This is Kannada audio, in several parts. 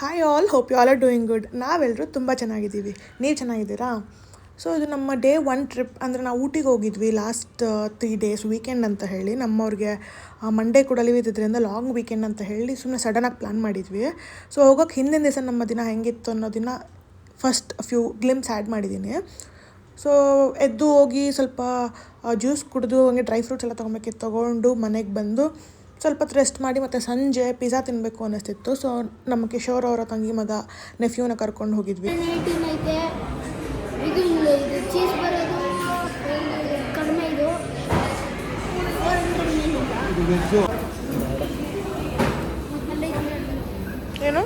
Hi all, hope you all are doing good. ನಾವೆಲ್ಲರೂ ತುಂಬ ಚೆನ್ನಾಗಿದ್ದೀವಿ. ನೀವು ಚೆನ್ನಾಗಿದ್ದೀರಾ? ಸೊ ಇದು ನಮ್ಮ ಡೇ 1 ಟ್ರಿಪ್. ಅಂದರೆ ನಾವು ಊಟಿಗೆ ಹೋಗಿದ್ವಿ ಲಾಸ್ಟ್ 3 ಡೇಸ್ ವೀಕೆಂಡ್ ಅಂತ ಹೇಳಿ. ನಮ್ಮವ್ರಿಗೆ ಮಂಡೇ ಕೂಡ ಲೀವ್ ಇದ್ದಿದ್ದರಿಂದ ಲಾಂಗ್ ವೀಕೆಂಡ್ ಅಂತ ಹೇಳಿ ಸುಮ್ಮನೆ ಸಡನ್ನಾಗಿ ಪ್ಲ್ಯಾನ್ ಮಾಡಿದ್ವಿ. ಸೊ ಹೋಗೋಕ್ಕೆ ಹಿಂದಿನ ದಿವಸ ನಮ್ಮ ದಿನ ಹೆಂಗಿತ್ತು ಅನ್ನೋದನ್ನ ಫಸ್ಟ್ ಫ್ಯೂ ಗ್ಲಿಮ್ಸ್ ಆ್ಯಡ್ ಮಾಡಿದ್ದೀನಿ. ಸೊ ಎದ್ದು ಹೋಗಿ ಸ್ವಲ್ಪ ಜ್ಯೂಸ್ ಕುಡಿದು ಹಂಗೆ ಡ್ರೈ ಫ್ರೂಟ್ಸ್ ಎಲ್ಲ ತೊಗೊಬೇಕಿತ್ತು, ತೊಗೊಂಡು ಮನೆಗೆ ಬಂದು ಸ್ವಲ್ಪ ಹೊತ್ತು ರೆಸ್ಟ್ ಮಾಡಿ ಮತ್ತು ಸಂಜೆ ಪಿಜ್ಜಾ ತಿನ್ನಬೇಕು ಅನ್ನಿಸ್ತಿತ್ತು. ಸೊ ನಮ್ಮ ಕಿಶೋರ್ ಅವರ ತಂಗಿ ಮಗ ನೆಫ್ಯೂನ ಕರ್ಕೊಂಡು ಹೋಗಿದ್ವಿ. ಚೀಸ್ ಬರೋದು ಕಡಿಮೆ, ಇದು ಏನು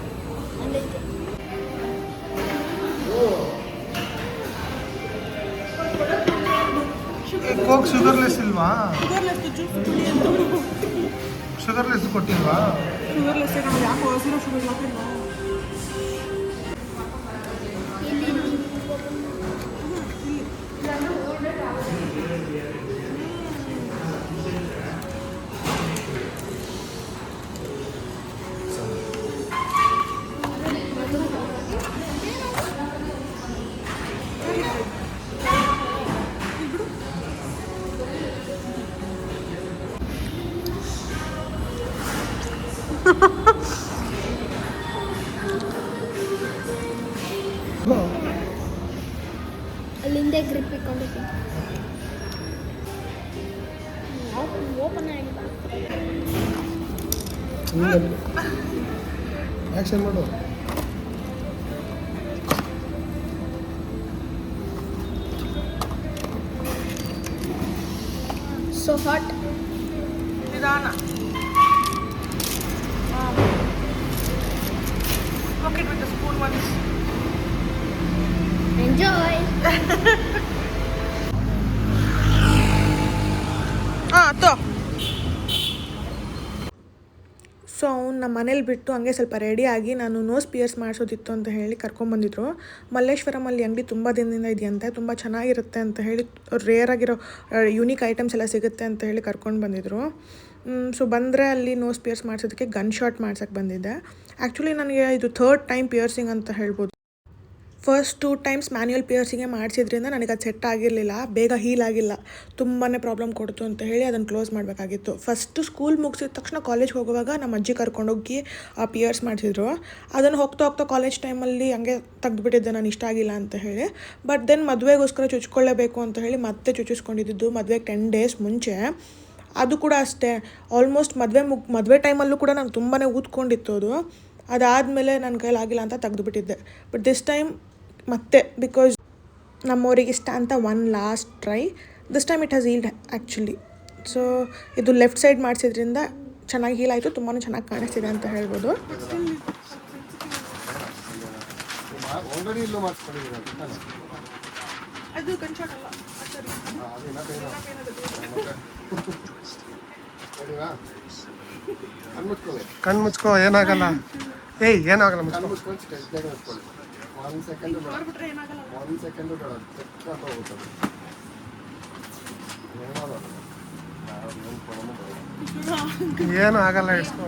ಕೋಕ್ ಶುಗರ್ಲೆಸ್ ಇಲ್ವಾ? ಶುಗರ್ಲೆಸ್ ಕೊಟ್ಟಿಲ್ವಾ? ಶುಗರ್ಲೆಸ್ ಯಾಕೋ ಹಸಿರು ಶುಗರ್ ಹಾಕಿಲ್ಲ. ಅಲ್ಲಿಂದ ಗ್ರಿಪ್ ಇಟ್ಕೊಂಡಿದ್ದೀನಿ. ಓಪನ್ ಆಗಿಲ್ಲ. ಆಕ್ಷನ್ ಮಾಡು. So hot. ನಿಧಾನ. Cook it with the spoon once. Enjoy. So ಅವ್ನು ನಮ್ಮ ಮನೇಲಿ ಬಿಟ್ಟು ಹಂಗೆ ಸ್ವಲ್ಪ ರೆಡಿಯಾಗಿ ನಾನು ನೋಸ್ ಪಿಯರ್ಸ್ ಮಾಡಿಸೋದಿತ್ತು ಅಂತ ಹೇಳಿ ಕರ್ಕೊಂಬಂದಿದ್ರು. ಮಲ್ಲೇಶ್ವರಮಲ್ಲಿ ಅಂಗಡಿ ತುಂಬ ದಿನದಿಂದ ಇದೆಯಂತೆ, ತುಂಬ ಚೆನ್ನಾಗಿರುತ್ತೆ ಅಂತ ಹೇಳಿ, ರೇರಾಗಿರೋ ಯೂನಿಕ್ ಐಟಮ್ಸ್ ಎಲ್ಲ ಸಿಗುತ್ತೆ ಅಂತ ಹೇಳಿ ಕರ್ಕೊಂಡು ಬಂದಿದ್ರು. ಸೊ ಬಂದರೆ ಅಲ್ಲಿ ನೋಸ್ ಪಿಯರ್ಸ್ ಮಾಡಿಸೋದಕ್ಕೆ ಗನ್ ಶಾಟ್ ಮಾಡ್ಸೋಕ್ಕೆ ಬಂದಿದ್ದೆ. ಆ್ಯಕ್ಚುಲಿ ನನಗೆ ಇದು 3rd ಟೈಮ್ ಪಿಯರ್ಸಿಂಗ್ ಅಂತ ಹೇಳ್ಬೋದು. ಫಸ್ಟ್ 2 ಟೈಮ್ಸ್ ಮ್ಯಾನ್ಯುವಲ್ ಪಿಯರ್ಸಿಂಗೇ ಮಾಡಿಸಿದ್ರಿಂದ ನನಗೆ ಅದು ಸೆಟ್ ಆಗಿರಲಿಲ್ಲ, ಬೇಗ ಹೀಲ್ ಆಗಿಲ್ಲ, ತುಂಬಾ ಪ್ರಾಬ್ಲಮ್ ಕೊಡ್ತು ಅಂತ ಹೇಳಿ ಅದನ್ನು ಕ್ಲೋಸ್ ಮಾಡಬೇಕಾಗಿತ್ತು. ಫಸ್ಟು ಸ್ಕೂಲ್ ಮುಗಿಸಿದ ತಕ್ಷಣ ಕಾಲೇಜ್ಗೆ ಹೋಗುವಾಗ ನಮ್ಮ ಅಜ್ಜಿ ಕರ್ಕೊಂಡೋಗಿ ಆ ಪಿಯರ್ಸ್ ಮಾಡಿಸಿದ್ರು. ಅದನ್ನು ಹೋಗ್ತಾ ಕಾಲೇಜ್ ಟೈಮಲ್ಲಿ ಹಂಗೆ ತೆಗೆದುಬಿಟ್ಟಿದ್ದೆ ನಾನು, ಇಷ್ಟ ಆಗಿಲ್ಲ ಅಂತ ಹೇಳಿ. ಬಟ್ ದೆನ್ ಮದುವೆಗೋಸ್ಕರ ಚುಚ್ಕೊಳ್ಳೇಬೇಕು ಅಂತ ಹೇಳಿ ಮತ್ತೆ ಚುಚ್ಚಿಸ್ಕೊಂಡಿದ್ದು ಮದುವೆಗೆ 10 ಡೇಸ್ ಮುಂಚೆ. ಅದು ಕೂಡ ಅಷ್ಟೇ, ಆಲ್ಮೋಸ್ಟ್ ಮದುವೆ ಟೈಮಲ್ಲೂ ಕೂಡ ನಾನು ತುಂಬಾ ಊದ್ಕೊಂಡಿತ್ತು ಅದು. ಅದಾದಮೇಲೆ ನನ್ನ ಕೈಲಾಗಿಲ್ಲ ಅಂತ ತೆಗೆದುಬಿಟ್ಟಿದ್ದೆ. ಬಟ್ ದಿಸ್ ಟೈಮ್ ಮತ್ತೆ ಬಿಕಾಸ್ ನಮ್ಮವರಿಗೆ ಇಷ್ಟ ಅಂತ one last try. This time it has healed actually. So ಇದು ಲೆಫ್ಟ್ ಸೈಡ್ ಮಾಡಿಸಿದ್ರಿಂದ ಚೆನ್ನಾಗಿ ಹೀಲ್ ಆಯಿತು, ತುಂಬಾ ಚೆನ್ನಾಗಿ ಕಾಣಿಸ್ತಿದೆ ಅಂತ ಹೇಳ್ಬೋದು. ಕಣ್ಣು ಮುಚ್ಕೋ, ಏನಾಗಲ್ಲ. ಏಯ್ ಏನಾಗಲ್ಲ, ಮುಚ್ಕೋ. ಏನು ಆಗಲ್ಲ, ಇಡ್ಸ್ಕೋ.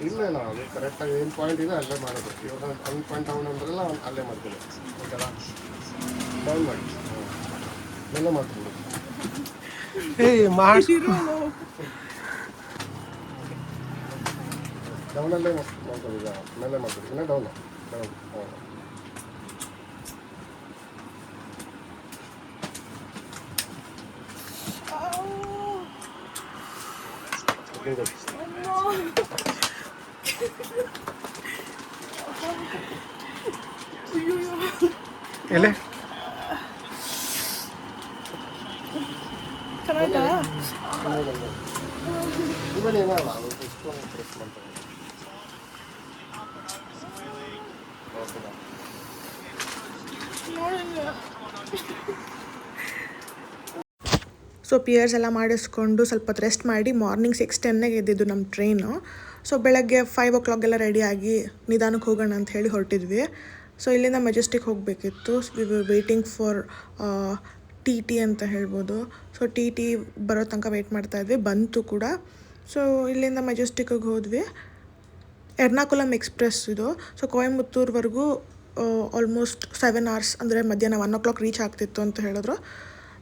ಇಲ್ಲ ಅದು ಕರೆಕ್ಟಾಗಿ ಏನು ಪಾಯಿಂಟ್ ಇದೆ ಅಲ್ಲೇ ಮಾಡೋದು. ಇವಾಗ 1 ಪಾಯಿಂಟ್ ಡೌನ್ ಅಂದ್ರಲ್ಲ ಅಲ್ಲೇ ಮಾಡ್ತೀನಿ. ಓಕೆನಾ? ಡೌನ್ ಮಾಡಿ ಮೇಲೆ ಮಾಡ್ತೀನಿ. ಡೌನಲ್ಲೇ ಮಾಡ್ತೀವಿ. ಈಗ ಮೇಲೆ ಮಾಡ್ತೀವಿ, ಇನ್ನೂ ಡೌನ್ ಡೌನ್. ಎಲೆ ಚೆನ್ನಾಯ್ತಾ? ಸೊ ಪಿಯರ್ಸ್ ಎಲ್ಲ ಮಾಡಿಸ್ಕೊಂಡು ಸ್ವಲ್ಪ ಹೊತ್ತು ರೆಸ್ಟ್ ಮಾಡಿ ಮಾರ್ನಿಂಗ್ 6:10ಗೆ ಎದ್ದಿದ್ದು ನಮ್ಮ ಟ್ರೈನು. ಸೊ ಬೆಳಗ್ಗೆ 5 o'clockಗೆಲ್ಲ ರೆಡಿಯಾಗಿ ನಿಧಾನಕ್ಕೆ ಹೋಗೋಣ ಅಂತ ಹೇಳಿ ಹೊರಟಿದ್ವಿ. ಸೊ ಇಲ್ಲಿಂದ ಮೆಜೆಸ್ಟಿಕ್ ಹೋಗಬೇಕಿತ್ತು. We were waiting for T ಅಂತ ಹೇಳ್ಬೋದು. ಸೊ ಟಿ ಬರೋ ತನಕ ವೆಯ್ಟ್ ಮಾಡ್ತಾಯಿದ್ವಿ, ಬಂತು ಕೂಡ. ಸೊ ಇಲ್ಲಿಂದ ಮೆಜೆಸ್ಟಿಕ್ಕಿಗೆ ಹೋದ್ವಿ. ಎರ್ನಾಕುಲಂ ಎಕ್ಸ್ಪ್ರೆಸ್ ಇದು. ಸೊ ಕೊಯಂಬತ್ತೂರ್ವರೆಗೂ ಆಲ್ಮೋಸ್ಟ್ 7 hours, ಅಂದರೆ ಮಧ್ಯಾಹ್ನ 1 o'clock ರೀಚ್ ಆಗ್ತಿತ್ತು ಅಂತ ಹೇಳಿದ್ರು.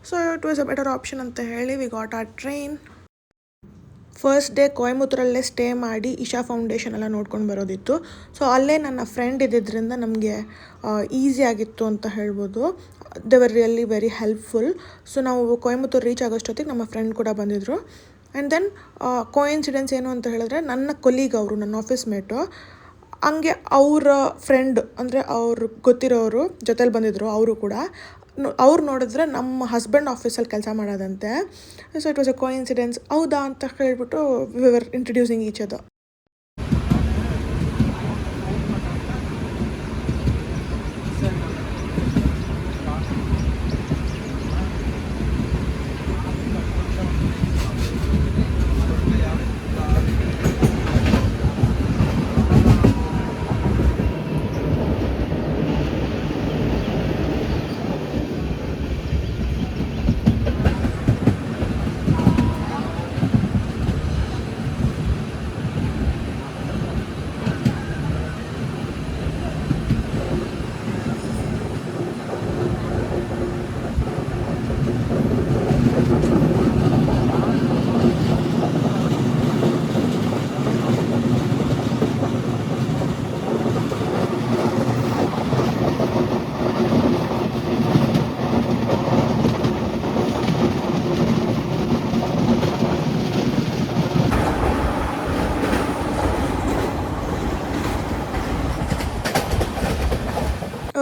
So it was a better option ಅಂತ ಹೇಳಿ we got our train. First day ಕೊಯಂಬತ್ತೂರಲ್ಲೇ ಸ್ಟೇ ಮಾಡಿ ಇಶಾ ಫೌಂಡೇಶನ್ ಎಲ್ಲ ನೋಡ್ಕೊಂಡು ಬರೋದಿತ್ತು. ಸೊ ಅಲ್ಲೇ ನನ್ನ ಫ್ರೆಂಡ್ ಇದ್ದಿದ್ದರಿಂದ ನಮಗೆ ಈಸಿ ಆಗಿತ್ತು ಅಂತ ಹೇಳ್ಬೋದು. They were really very helpful. So ನಾವು ಕೊಯಂಬತ್ತೂರು ರೀಚ್ ಆಗೋಷ್ಟೊತ್ತಿಗೆ ನಮ್ಮ ಫ್ರೆಂಡ್ ಕೂಡ ಬಂದಿದ್ದರು. ಆ್ಯಂಡ್ ದೆನ್ ಕೋಇನ್ಸಿಡೆನ್ಸ್ ಏನು ಅಂತ ಹೇಳಿದ್ರೆ, ನನ್ನ ಕೊಲೀಗ್ ಅವರು, ನನ್ನ ಆಫೀಸ್ ಮೇಟು, ಹಂಗೆ ಅವರ ಫ್ರೆಂಡ್, ಅಂದರೆ ಅವ್ರು ಗೊತ್ತಿರೋರು ಜೊತೇಲಿ ಬಂದಿದ್ದರು. ಅವರು ಕೂಡ ಅವ್ರು ನೋಡಿದ್ರೆ ನಮ್ಮ ಹಸ್ಬೆಂಡ್ ಆಫೀಸಲ್ಲಿ ಕೆಲಸ ಮಾಡೋದಂತೆ. So it was a coincidence. ಹೌದಾ ಅಂತ ಹೇಳ್ಬಿಟ್ಟು we were introducing each other.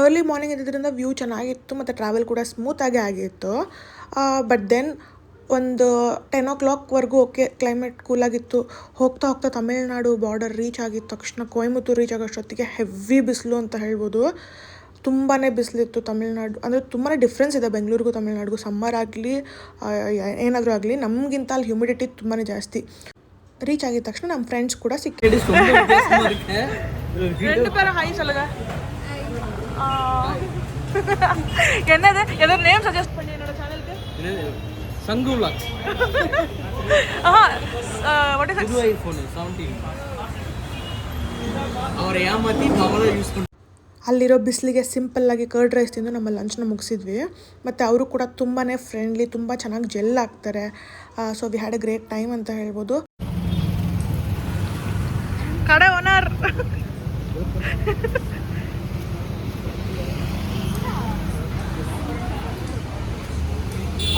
Early morning ಇದ್ದಿದ್ದರಿಂದ ವ್ಯೂ ಚೆನ್ನಾಗಿತ್ತು ಮತ್ತು ಟ್ರಾವೆಲ್ ಕೂಡ ಸ್ಮೂತಾಗೇ ಆಗಿತ್ತು. ಬಟ್ ದೆನ್ ಒಂದು 10 o'clockವರೆಗೂ ಓಕೆ, ಕ್ಲೈಮೇಟ್ ಕೂಲಾಗಿತ್ತು. ಹೋಗ್ತಾ ತಮಿಳ್ನಾಡು ಬಾರ್ಡರ್ ರೀಚ್ ಆಗಿದ ತಕ್ಷಣ ಕೊಯಂಬತ್ತೂರು ರೀಚ್ ಆಗೋಷ್ಟೊತ್ತಿಗೆ ಹೆವಿ ಬಿಸಿಲು ಅಂತ ಹೇಳ್ಬೋದು. ತುಂಬಾ ಬಿಸಿಲಿತ್ತು ತಮಿಳ್ನಾಡು. ಅಂದರೆ ತುಂಬಾ ಡಿಫ್ರೆನ್ಸ್ ಇದೆ ಬೆಂಗಳೂರಿಗೂ ತಮಿಳ್ನಾಡಿಗೂ. ಸಮ್ಮರ್ ಆಗಲಿ ಏನಾದರೂ ಆಗಲಿ, ನಮಗಿಂತ ಅಲ್ಲಿ ಹ್ಯೂಮಿಡಿಟಿ ತುಂಬಾ ಜಾಸ್ತಿ. ರೀಚ್ ಆಗಿದ ತಕ್ಷಣ ನಮ್ಮ ಫ್ರೆಂಡ್ಸ್ ಕೂಡ ಸಿಕ್ಕಿದ್ರು. என்னது ஏதோ நேம் சஜஸ்ட் பண்ணி என்னோட சேனலுக்கு சங்கு vlogs. வாட் இஸ் புது ஐஃபோன் 17 ಅವರ ಯಾಮತಿ ಪವರ್ ಯೂಸ್ ಮಾಡಿ. ಅಲ್ಲಿರೋ ಬಿಸಿಲಿಗೆ ಸಿಂಪಲ್ಲಾಗಿ ಕರ್ಡ್ ರೈಸ್ ತಿಂದು ನಮ್ಮ ಲಂಚ್ನ ಮುಗಿಸಿದ್ವಿ. ಮತ್ತು ಅವರು ಕೂಡ ತುಂಬಾ ಫ್ರೆಂಡ್ಲಿ, ತುಂಬ ಚೆನ್ನಾಗಿ ಜೆಲ್ ಆಗ್ತಾರೆ. So we had a great time ಅಂತ ಹೇಳ್ಬೋದು. ಕಡೆ ಓನರ್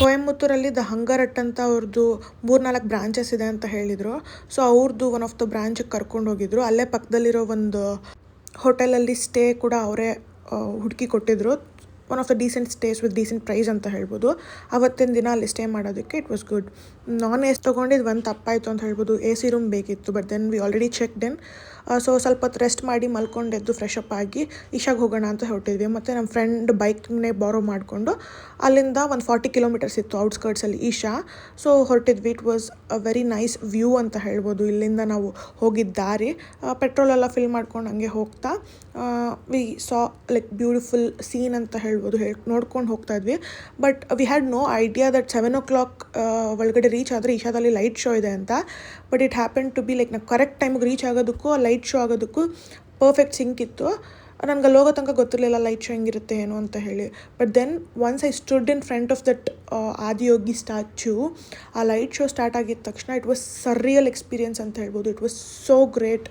ಕೊಯಂಬತ್ತೂರಲ್ಲಿ ದ ಹಂಗರ್ ಹಟ್ ಅಂತ ಅವ್ರದ್ದು 3-4 ಬ್ರಾಂಚಸ್ ಇದೆ ಅಂತ ಹೇಳಿದರು. ಸೊ ಅವ್ರದ್ದು ಒನ್ ಆಫ್ ದ ಬ್ರಾಂಚಿಗೆ ಕರ್ಕೊಂಡು ಹೋಗಿದ್ರು. ಅಲ್ಲೇ ಪಕ್ಕದಲ್ಲಿರೋ ಒಂದು ಹೋಟೆಲಲ್ಲಿ ಸ್ಟೇ ಕೂಡ ಅವರೇ ಹುಡುಕಿ ಕೊಟ್ಟಿದ್ರು. One of the decent stays with decent price ಅಂತ ಹೇಳ್ಬೋದು. ಅವತ್ತಿನ ದಿನ ಅಲ್ಲಿ ಸ್ಟೇ ಮಾಡೋದಕ್ಕೆ it was good. Non AC ತೊಗೊಂಡಿದ್ದು ಒಂದು ತಪ್ಪಾಯಿತು ಅಂತ ಹೇಳ್ಬೋದು. AC ರೂಮ್ ಬೇಕಿತ್ತು, but then we already checked in. So ಸ್ವಲ್ಪ ಹೊತ್ತು ರೆಸ್ಟ್ ಮಾಡಿ ಮಲ್ಕೊಂಡೆದ್ದು ಫ್ರೆಶ್ ಅಪ್ ಆಗಿ ಇಶಾಗೆ ಹೋಗೋಣ ಅಂತ ಹೊರಟಿದ್ವಿ. ಮತ್ತು ನಮ್ಮ ಫ್ರೆಂಡ್ ಬೈಕ್ನೇ ಬಾರೋ ಮಾಡಿಕೊಂಡು ಅಲ್ಲಿಂದ ಒಂದು 40 kilometers ಇತ್ತು ಔಟ್ಸ್ಕರ್ಟ್ಸಲ್ಲಿ ಇಶಾ. ಸೊ ಹೊರಟಿದ್ವಿ. It was a very nice view ಅಂತ ಹೇಳ್ಬೋದು. ಇಲ್ಲಿಂದ ನಾವು ಹೋಗಿದ್ದ ದಾರಿ ಪೆಟ್ರೋಲೆಲ್ಲ ಫಿಲ್ ಮಾಡ್ಕೊಂಡು ಹಂಗೆ ಹೋಗ್ತಾ we saw like beautiful scene ಅಂತ ಹೇಳ್ಬೋದು. ನೋಡ್ಕೊಂಡು ಹೋಗ್ತಾ ಇದ್ವಿ. But we had no idea that 7 o'clock ಒಳಗಡೆ ರೀಚ್ ಆದರೆ ಇಶಾದಲ್ಲಿ ಲೈಟ್ ಶೋ ಇದೆ ಅಂತ. But it happen to be like ನಾವು ಕರೆಕ್ಟ್ ಟೈಮಿಗೆ ರೀಚ್ ಆಗೋದಕ್ಕೂ ಆ ಲೈಟ್ ಶೋ ಆಗೋದಕ್ಕೂ ಪರ್ಫೆಕ್ಟ್ ಸಿಂಕ್ ಇತ್ತು. ನನಗೆ ಅಲ್ಲಿ ಹೋಗೋ ತನಕ ಗೊತ್ತಿರಲಿಲ್ಲ ಲೈಟ್ ಶೋ ಹೆಂಗಿರುತ್ತೆ ಏನು ಅಂತ ಹೇಳಿ. But then once I stood in front of that Adiyogi statue, ಆ ಲೈಟ್ ಶೋ ಸ್ಟಾರ್ಟ್ ಆಗಿದ ತಕ್ಷಣ ಇಟ್ ವಾಸ್ ಸರ್ರಿಯಲ್ ಎಕ್ಸ್ಪೀರಿಯನ್ಸ್ ಅಂತ ಹೇಳ್ಬೋದು. It was so great.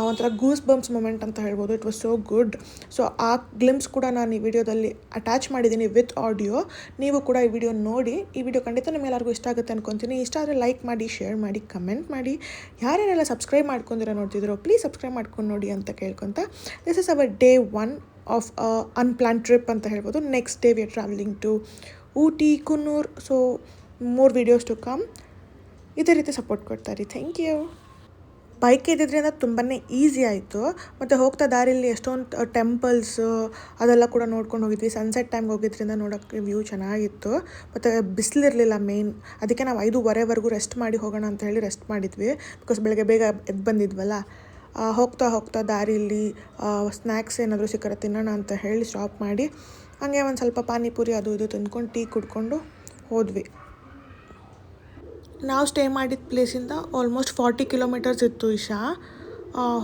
ಒಂಥರ ಗೂಸ್ ಬಂಪ್ಸ್ ಮೂಮೆಂಟ್ ಅಂತ ಹೇಳ್ಬೋದು. It was so good. So ಆ ಗ್ಲಿಮ್ಸ್ ಕೂಡ ನಾನು ಈ ವಿಡಿಯೋದಲ್ಲಿ ಅಟ್ಯಾಚ್ ಮಾಡಿದ್ದೀನಿ ವಿತ್ ಆಡಿಯೋ. ನೀವು ಕೂಡ ಈ ವಿಡಿಯೋ ನೋಡಿ. ಈ ವಿಡಿಯೋ ಖಂಡಿತ ನಿಮ್ಮೆಲ್ಲರಿಗೂ ಇಷ್ಟ ಆಗುತ್ತೆ ಅನ್ಕೊತೀನಿ. ಇಷ್ಟ ಆದರೆ ಲೈಕ್ ಮಾಡಿ, ಶೇರ್ ಮಾಡಿ, ಕಮೆಂಟ್ ಮಾಡಿ. ಯಾರೇನೆಲ್ಲ ಸಬ್ಸ್ಕ್ರೈಬ್ ಮಾಡ್ಕೊಂಡಿರೋ ನೋಡ್ತಿದ್ರು ಪ್ಲೀಸ್ ಸಬ್ಸ್ಕ್ರೈಬ್ ಮಾಡ್ಕೊಂಡು ನೋಡಿ ಅಂತ ಕೇಳ್ಕೊತ, this is our day 1 of unplanned trip ಅಂತ ಹೇಳ್ಬೋದು. Next day we are travelling to Ooty, Coonoor. So more videos to come. ಇದೇ ರೀತಿ ಸಪೋರ್ಟ್ ಕೊಡ್ತಾರೆ. Thank you. ಬೈಕ್ ಇದ್ದಿದ್ದರಿಂದ ತುಂಬಾ ಈಸಿ ಆಯಿತು. ಮತ್ತು ಹೋಗ್ತಾ ದಾರಿಯಲ್ಲಿ ಎಷ್ಟೊಂದು ಟೆಂಪಲ್ಸು ಅದೆಲ್ಲ ಕೂಡ ನೋಡ್ಕೊಂಡು ಹೋಗಿದ್ವಿ. ಸನ್ಸೆಟ್ ಟೈಮ್ಗೆ ಹೋಗಿದ್ರಿಂದ ನೋಡೋಕ್ಕೆ ವ್ಯೂ ಚೆನ್ನಾಗಿತ್ತು. ಮತ್ತು ಬಿಸಿಲಿರಲಿಲ್ಲ ಮೇನ್, ಅದಕ್ಕೆ ನಾವು 5:15ವರೆಗೂ ರೆಸ್ಟ್ ಮಾಡಿ ಹೋಗೋಣ ಅಂತ ಹೇಳಿ ರೆಸ್ಟ್ ಮಾಡಿದ್ವಿ. ಬಿಕಾಸ್ ಬೆಳಗ್ಗೆ ಬೇಗ ಎದ್ದು ಬಂದಿದ್ವಲ್ಲ. ಹೋಗ್ತಾ ಹೋಗ್ತಾ ದಾರಿಯಲ್ಲಿ ಸ್ನ್ಯಾಕ್ಸ್ ಏನಾದರೂ ಸಿಕ್ಕರೆ ತಿನ್ನೋಣ ಅಂತ ಹೇಳಿ ಸ್ಟಾಪ್ ಮಾಡಿ ಹಾಗೆ ಒಂದು ಸ್ವಲ್ಪ ಪಾನಿಪುರಿ ಅದು ಇದು ತಿಂದ್ಕೊಂಡು ಟೀ ಕುಡ್ಕೊಂಡು ಹೋದ್ವಿ. ನಾವು ಸ್ಟೇ ಮಾಡಿದ ಪ್ಲೇಸಿಂದ ಆಲ್ಮೋಸ್ಟ್ 40 ಕಿಲೋಮೀಟರ್ಸ್ ಇತ್ತು ಇಶಾ.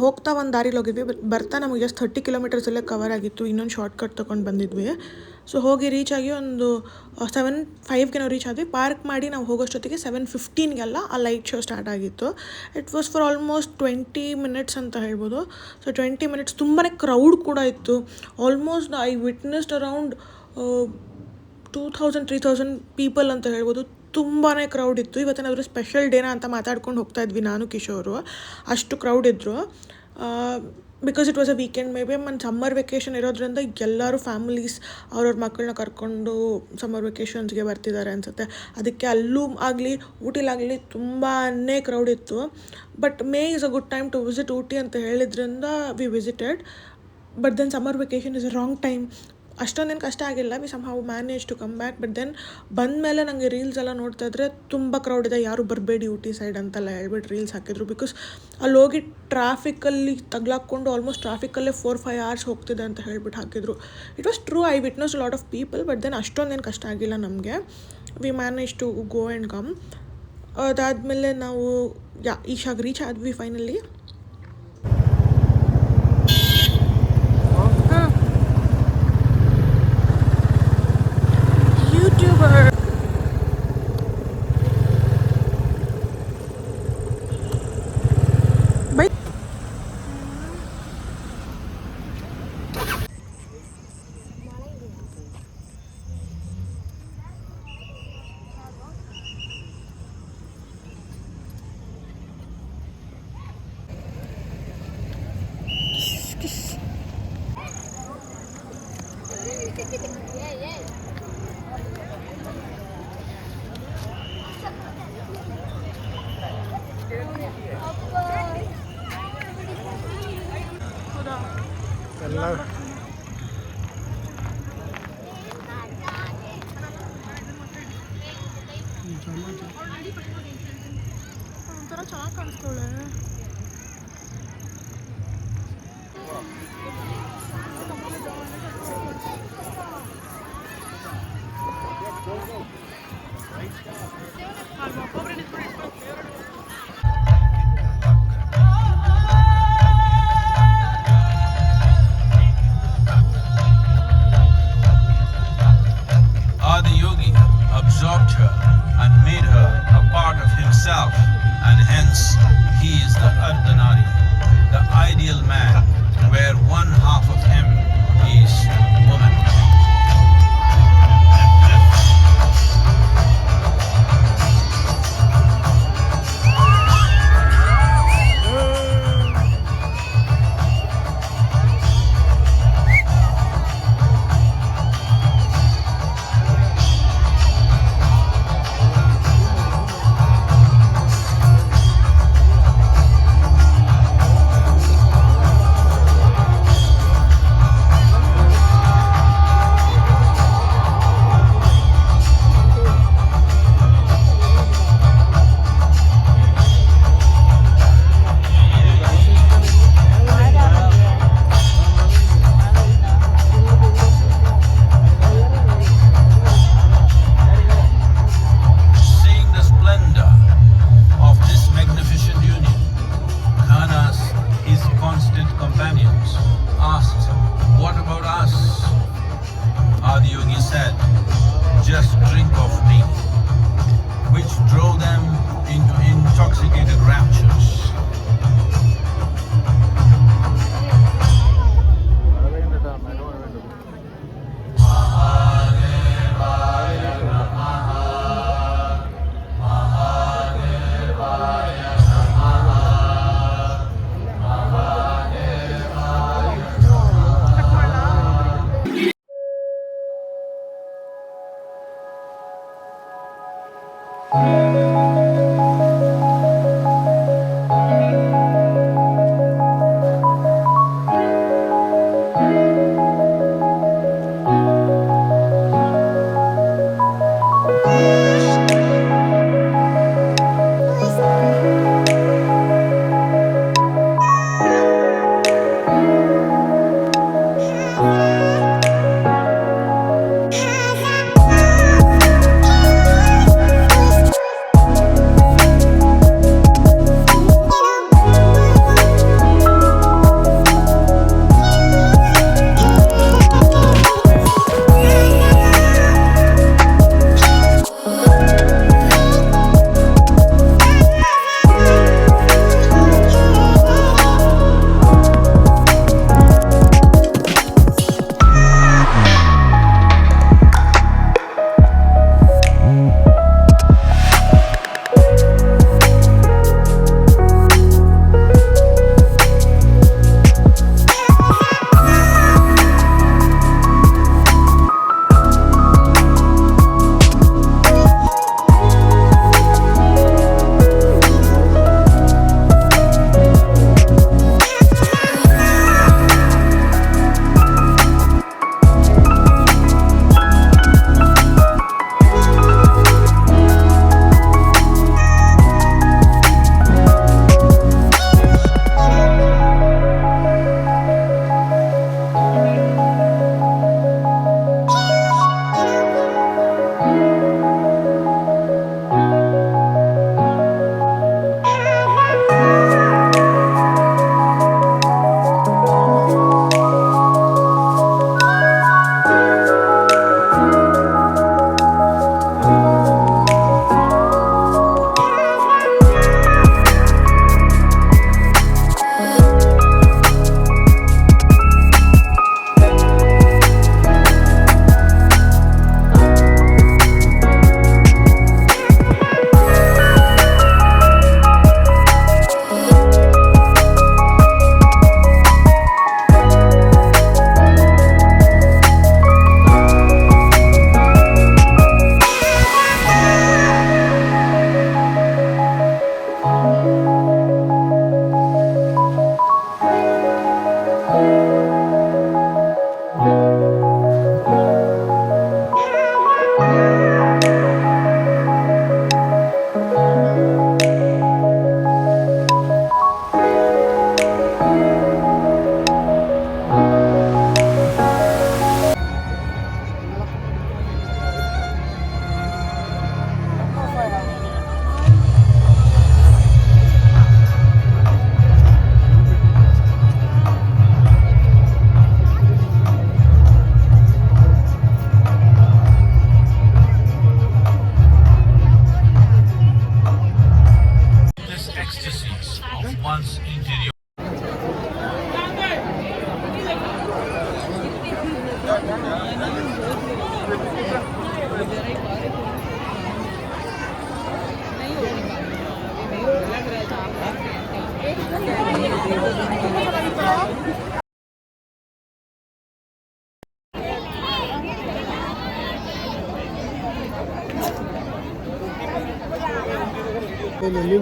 ಹೋಗ್ತಾ ಒಂದು ದಾರಿಲಿ ಹೋಗಿದ್ವಿ, ಬಟ್ ಬರ್ತಾ ನಮಗೆ ಜಸ್ಟ್ 30 ಕಿಲೋಮೀಟರ್ಸಲ್ಲೇ ಕವರ್ ಆಗಿತ್ತು. ಇನ್ನೊಂದು ಶಾರ್ಟ್ಕಟ್ ತೊಗೊಂಡು ಬಂದಿದ್ವಿ. ಸೊ ಹೋಗಿ ರೀಚ್ ಆಗಿ ಒಂದು 7:05ಗೆ ನಾವು ರೀಚ್ ಆದ್ವಿ. ಪಾರ್ಕ್ ಮಾಡಿ ನಾವು ಹೋಗೋಷ್ಟೊತ್ತಿಗೆ 7:15ಗೆಲ್ಲ ಆ ಲೈಟ್ ಶೋ ಸ್ಟಾರ್ಟ್ ಆಗಿತ್ತು. It was for almost 20 minutes ಅಂತ ಹೇಳ್ಬೋದು. ಸೊ 20 ಮಿನಿಟ್ಸ್ ತುಂಬಾ ಕ್ರೌಡ್ ಕೂಡ ಇತ್ತು. Almost I witnessed around 2,000-3,000 people ಅಂತ ಹೇಳ್ಬೋದು. ತುಂಬಾ ಕ್ರೌಡ್ ಇತ್ತು. ಇವತ್ತೇನಾದರೂ ಸ್ಪೆಷಲ್ ಡೇನಾ ಅಂತ ಮಾತಾಡ್ಕೊಂಡು ಹೋಗ್ತಾ ಇದ್ವಿ ನಾನು ಕಿಶೋರು. ಅಷ್ಟು ಕ್ರೌಡ್ ಇದ್ದರು. Because it was a weekend, may be ಒಂದು ಸಮ್ಮರ್ ವೆಕೇಷನ್ ಇರೋದ್ರಿಂದ ಎಲ್ಲರೂ ಫ್ಯಾಮಿಲೀಸ್ ಅವ್ರವ್ರ ಮಕ್ಕಳನ್ನ ಕರ್ಕೊಂಡು ಸಮ್ಮರ್ ವೆಕೇಷನ್ಸ್ಗೆ ಬರ್ತಿದ್ದಾರೆ ಅನಿಸುತ್ತೆ. ಅದಕ್ಕೆ ಅಲ್ಲೂ ಆಗಲಿ ಊಟಿಲಾಗಲಿ ತುಂಬಾ ಕ್ರೌಡ್ ಇತ್ತು. But May is a good time to visit Ooty ಅಂತ ಹೇಳಿದ್ರಿಂದ we visited. But then summer vacation is a wrong time. ಅಷ್ಟೊಂದೇನು ಕಷ್ಟ ಆಗಿಲ್ಲ. We somehow manage to come back. But then ಬಂದಮೇಲೆ ನನಗೆ ರೀಲ್ಸ್ ಎಲ್ಲ ನೋಡ್ತಾ ಇದ್ರೆ ತುಂಬ ಕ್ರೌಡ್ ಇದೆ, ಯಾರು ಬರಬೇಡಿ ಊಟಿ ಸೈಡ್ ಅಂತೆಲ್ಲ ಹೇಳ್ಬಿಟ್ಟು ರೀಲ್ಸ್ ಹಾಕಿದ್ರು. ಬಿಕಾಸ್ ಅಲ್ಲಿ ಹೋಗಿ ಟ್ರಾಫಿಕಲ್ಲಿ ತಗ್ಲಾಕ್ಕೊಂಡು ಆಲ್ಮೋಸ್ಟ್ ಟ್ರಾಫಿಕಲ್ಲೇ 4-5 hours ಹೋಗ್ತಿದೆ ಅಂತ ಹೇಳ್ಬಿಟ್ಟು ಹಾಕಿದ್ರು. It was true, I witness lot of people. But then ಅಷ್ಟೊಂದೇನು ಕಷ್ಟ ಆಗಿಲ್ಲ ನಮಗೆ. We manage to go and come. ಅದಾದಮೇಲೆ ನಾವು ಈಶಾಗೆ ರೀಚ್ ಆದ್ವಿ ಫೈನಲಿ. ಎಲ್ಲ ಒಂಥರ ಚೆನ್ನಾಗಿ ಕಾಣಿಸ್ತಾಳೆ. Adiyogi absorbed her and made her a part of himself, and hence he is the Ardhanari, the ideal man, where one half of him is woman.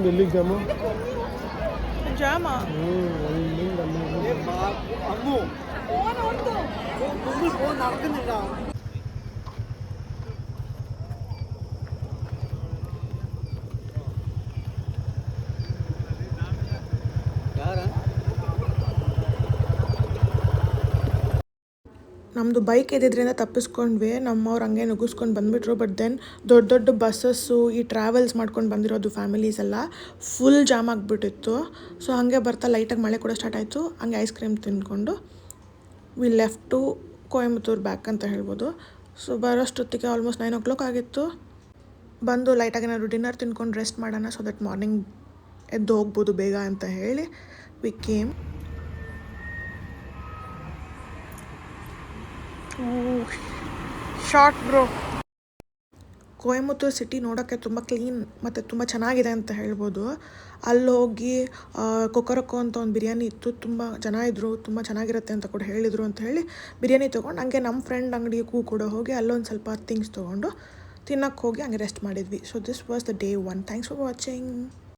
ಎಲ್ಲಿಂದ ಜಾಮ ಜಾಮ ನಮ್ಮದು ಬೈಕ್ ಇದ್ದಿದ್ದರಿಂದ ತಪ್ಪಿಸ್ಕೊಂಡ್ವಿ. ನಮ್ಮವ್ರು ಹಂಗೆ ನುಗ್ಗಿಸ್ಕೊಂಡು ಬಂದುಬಿಟ್ರು. ಬಟ್ ದೆನ್ ದೊಡ್ಡ ದೊಡ್ಡ ಬಸ್ಸಸ್ಸು ಈ ಟ್ರಾವೆಲ್ಸ್ ಮಾಡ್ಕೊಂಡು ಬಂದಿರೋದು ಫ್ಯಾಮಿಲೀಸ್ ಎಲ್ಲ ಫುಲ್ ಜಾಮ್ ಆಗಿಬಿಟ್ಟಿತ್ತು. ಸೊ ಹಾಗೆ ಬರ್ತಾ ಲೈಟಾಗಿ ಮಳೆ ಕೂಡ ಸ್ಟಾರ್ಟ್ ಆಯಿತು. ಹಂಗೆ ಐಸ್ ಕ್ರೀಮ್ ತಿಂದ್ಕೊಂಡು we left to Coimbatore back ಅಂತ ಹೇಳ್ಬೋದು. ಸೊ ಬರೋಷ್ಟೊತ್ತಿಗೆ ಆಲ್ಮೋಸ್ಟ್ 9 o'clock ಆಗಿತ್ತು. ಬಂದು ಲೈಟಾಗಿ ಏನಾದ್ರು ಡಿನ್ನರ್ ತಿನ್ಕೊಂಡು ರೆಸ್ಟ್ ಮಾಡೋಣ, ಸೊ ದಟ್ ಮಾರ್ನಿಂಗ್ ಎದ್ದು ಹೋಗ್ಬೋದು ಬೇಗ ಅಂತ ಹೇಳಿ we came. Short bro. Coimbatore city ನೋಡೋಕ್ಕೆ ತುಂಬ ಕ್ಲೀನ್ ಮತ್ತು ತುಂಬ ಚೆನ್ನಾಗಿದೆ ಅಂತ ಹೇಳ್ಬೋದು. ಅಲ್ಲಿ ಹೋಗಿ ಕೊಕೊರಕ್ಕೋ ಅಂತ ಒಂದು ಬಿರಿಯಾನಿ ಇತ್ತು. ತುಂಬ ಜನ ಇದ್ದರು, ತುಂಬ ಚೆನ್ನಾಗಿರುತ್ತೆ ಅಂತ ಕೂಡ ಹೇಳಿದರು ಅಂತ ಹೇಳಿ ಬಿರಿಯಾನಿ ತೊಗೊಂಡು ಹಂಗೆ ನಮ್ಮ ಫ್ರೆಂಡ್ ಅಂಗಡಿಗೂ ಕೂಡ ಹೋಗಿ ಅಲ್ಲೊಂದು ಸ್ವಲ್ಪ ಥಿಂಗ್ಸ್ ತೊಗೊಂಡು ತಿನ್ನೋಕ್ಕೆ ಹೋಗಿ ಹಂಗೆ ರೆಸ್ಟ್ ಮಾಡಿದ್ವಿ. So this was the day 1. Thanks for watching.